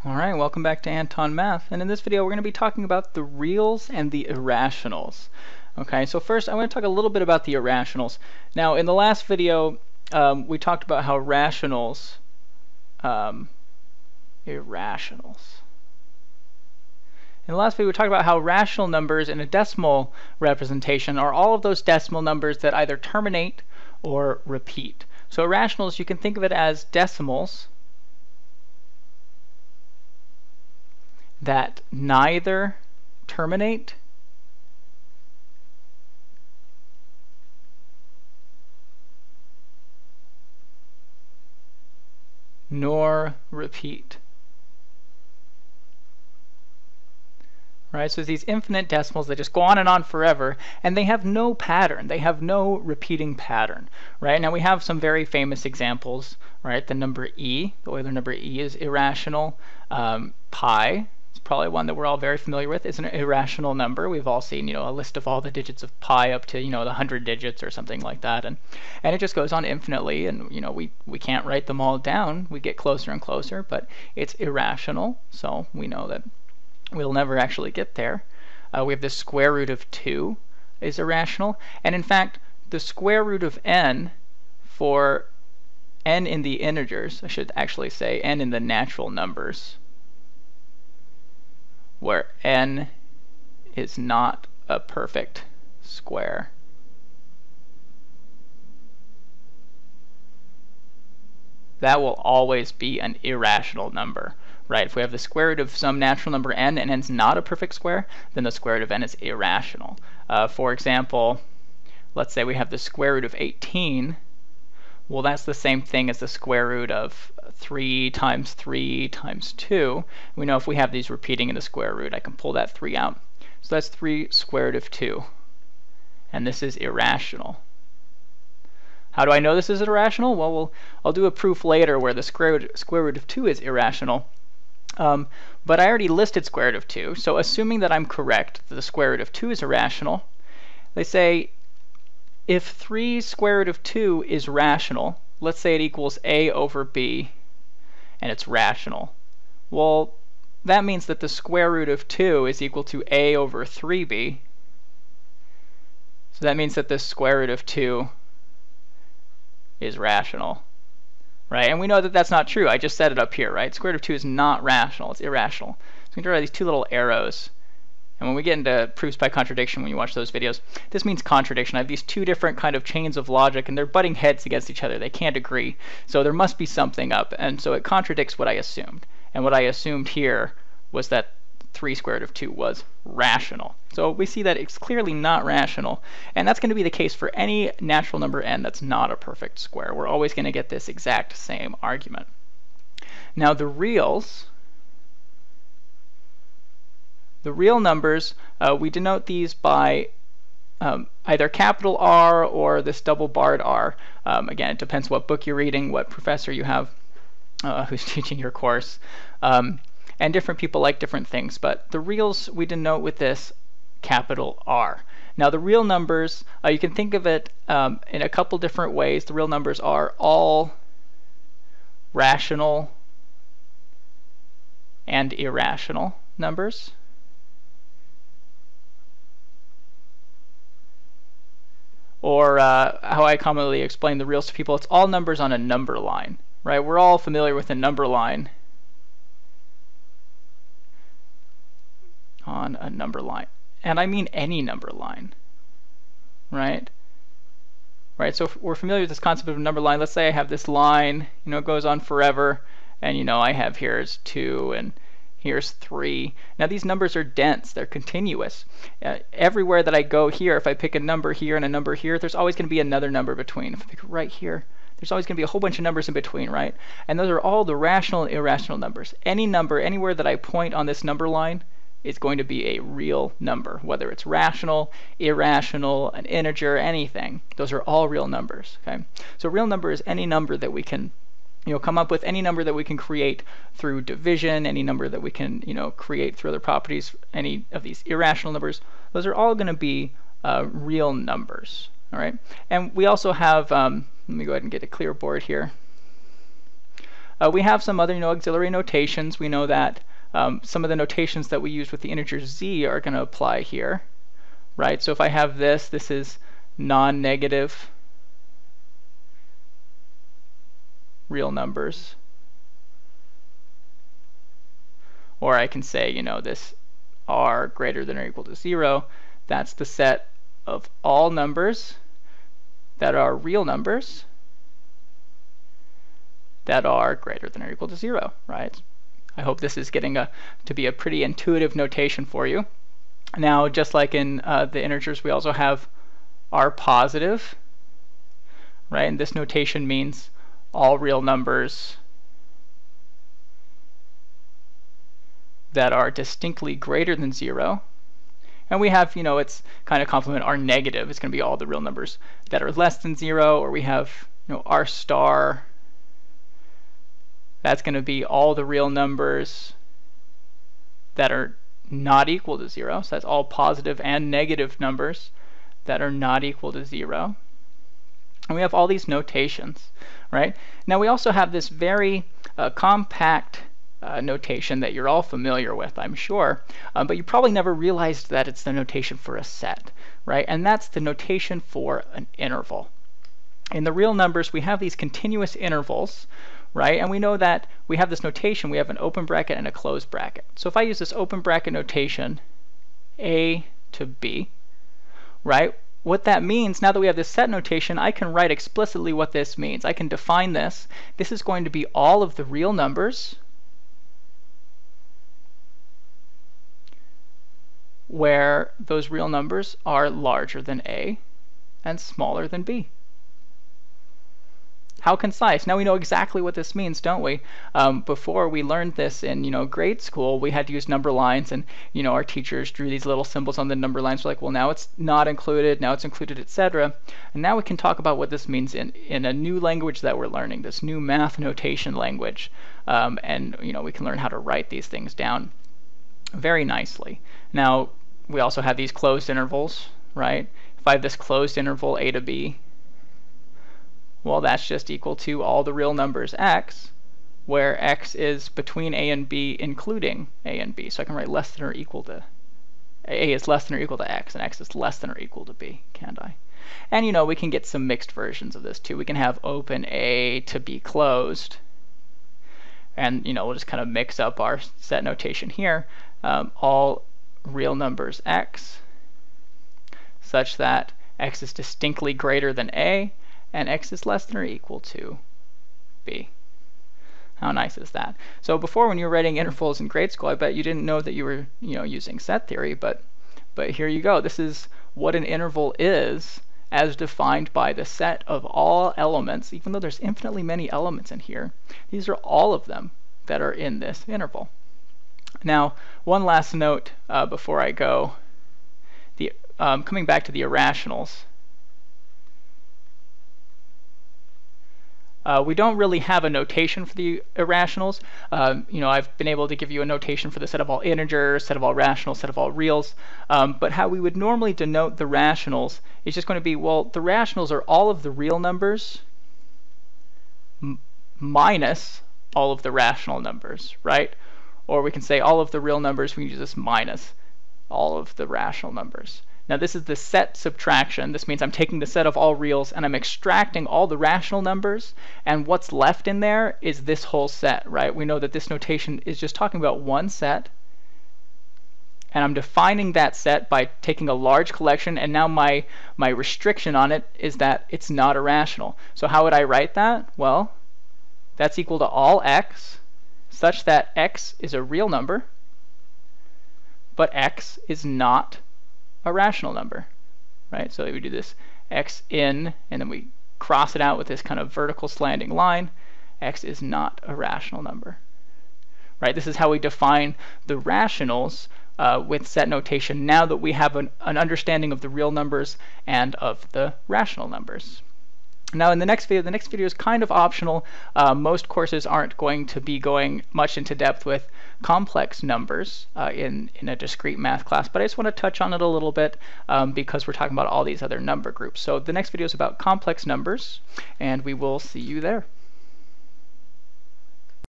Alright, welcome back to Anton Math, and in this video we're going to be talking about the reals and the irrationals. Okay, so first I want to talk a little bit about the irrationals. Now in the last video we talked about how rationals, irrationals. In the last video we talked about how rational numbers in a decimal representation are all of those decimal numbers that either terminate or repeat. So irrationals, you can think of it as decimals that neither terminate nor repeat. Right, so these infinite decimals, they just go on and on forever, and they have no pattern. They have no repeating pattern. Right, now we have some very famous examples. Right, the number e, the Euler number e, is irrational. Pi, probably one that we're all very familiar with, is an irrational number. We've all seen, a list of all the digits of pi up to, the 100 digits or something like that, and it just goes on infinitely, and we can't write them all down. We get closer and closer, but it's irrational, so we know that we'll never actually get there. We have the square root of 2 is irrational, and in fact, the square root of n for n in the integers, I should actually say n in the natural numbers, where n is not a perfect square. That will always be an irrational number. Right? If we have the square root of some natural number n and n's not a perfect square, then the square root of n is irrational. For example, let's say we have the square root of 18. Well, that's the same thing as the square root of 3 times 3 times 2. We know if we have these repeating in the square root, I can pull that 3 out. So that's 3 square root of 2. And this is irrational. How do I know this is irrational? Well, I'll do a proof later where the square root of 2 is irrational. But I already listed square root of 2, so assuming that I'm correct, that the square root of 2 is irrational, they say if 3 square root of 2 is rational, let's say it equals a over b, and it's rational. Well, that means that the square root of 2 is equal to a over 3b. So that means that the square root of 2 is rational. Right? And we know that that's not true. I just set it up here, right? Square root of 2 is not rational. It's irrational. So we can draw these two little arrows. And when we get into proofs by contradiction, when you watch those videos, this means contradiction. I have these two different kind of chains of logic, and they're butting heads against each other. They can't agree. So there must be something up. And so it contradicts what I assumed. And what I assumed here was that 3 square root of 2 was rational. So we see that it's clearly not rational, and that's going to be the case for any natural number n that's not a perfect square. We're always going to get this exact same argument. Now the real numbers, we denote these by either capital R or this double barred R. Again, it depends what book you're reading, what professor you have who's teaching your course. And different people like different things, but the reals we denote with this capital R. Now the real numbers, you can think of it in a couple different ways. The real numbers are all rational and irrational numbers. Or how I commonly explain the reals to people, it's all numbers on a number line. Right? We're all familiar with a number line. On a number line, and I mean any number line, right? Right. So if we're familiar with this concept of a number line. Let's say I have this line, it goes on forever, and I have here's 2 and here's 3. Now these numbers are dense; they're continuous. Everywhere that I go here, if I pick a number here and a number here, there's always going to be another number between. If I pick it right here, there's always going to be a whole bunch of numbers in between, right? And those are all the rational and irrational numbers. Any number, anywhere that I point on this number line, is going to be a real number, whether it's rational, irrational, an integer, anything. Those are all real numbers. Okay, so a real number is any number that we can, come up with, any number that we can create through division, any number that we can, create through other properties. Any of these irrational numbers, those are all going to be real numbers. All right, and we also have. Let me go ahead and get a clear board here. We have some other auxiliary notations. We know that some of the notations that we use with the integer z are going to apply here, right? So if I have this is non-negative real numbers. Or I can say, this r greater than or equal to 0, that's the set of all numbers that are real numbers that are greater than or equal to 0, right? I hope this is getting to be a pretty intuitive notation for you. Now, just like in the integers, we also have r positive, right? And this notation means all real numbers that are distinctly greater than 0. And we have, its kind of complement r negative. It's going to be all the real numbers that are less than 0. Or we have, r star. That's going to be all the real numbers that are not equal to 0. So that's all positive and negative numbers that are not equal to 0. And we have all these notations, right? Now we also have this very compact notation that you're all familiar with, I'm sure, but you probably never realized that it's the notation for a set, right? And that's the notation for an interval. In the real numbers, we have these continuous intervals, right? And we know that we have this notation. We have an open bracket and a closed bracket. So if I use this open bracket notation, a to b, right? What that means, now that we have this set notation, I can write explicitly what this means. I can define this. This is going to be all of the real numbers where those real numbers are larger than a and smaller than b. How concise. Now we know exactly what this means, don't we? Before we learned this in grade school, we had to use number lines, and our teachers drew these little symbols on the number lines. We're like, well, now it's not included, now it's included, etc. And now we can talk about what this means in a new language that we're learning, this new math notation language. And we can learn how to write these things down very nicely. Now we also have these closed intervals, right? If I have this closed interval a to b, well, that's just equal to all the real numbers x, where x is between a and b, including a and b. So I can write less than or equal to a is less than or equal to x, and x is less than or equal to b, can't I? And we can get some mixed versions of this too. We can have open a to be closed, and we'll just kind of mix up our set notation here. All real numbers x, such that x is distinctly greater than a, and x is less than or equal to b. How nice is that? So before, when you were writing intervals in grade school, I bet you didn't know that you were using set theory, but here you go. This is what an interval is as defined by the set of all elements. Even though there's infinitely many elements in here, these are all of them that are in this interval. Now, one last note before I go. Coming back to the irrationals, we don't really have a notation for the irrationals. I've been able to give you a notation for the set of all integers, set of all rationals, set of all reals. But how we would normally denote the rationals is just going to be, well, the rationals are all of the real numbers minus all of the rational numbers, right? Or we can say all of the real numbers, we use this minus all of the rational numbers. Now this is the set subtraction. This means I'm taking the set of all reals and I'm extracting all the rational numbers, and what's left in there is this whole set, right? We know that this notation is just talking about one set, and I'm defining that set by taking a large collection, and now my restriction on it is that it's not irrational. So how would I write that? Well, that's equal to all x, such that x is a real number, but x is not a rational number, right? So we do this x in, and then we cross it out with this kind of vertical slanting line. X is not a rational number, right? This is how we define the rationals with set notation, now that we have an understanding of the real numbers and of the rational numbers. Now in the next video is kind of optional. Most courses aren't going to be going much into depth with complex numbers in a discrete math class, but I just want to touch on it a little bit because we're talking about all these other number groups. So the next video is about complex numbers, and we will see you there.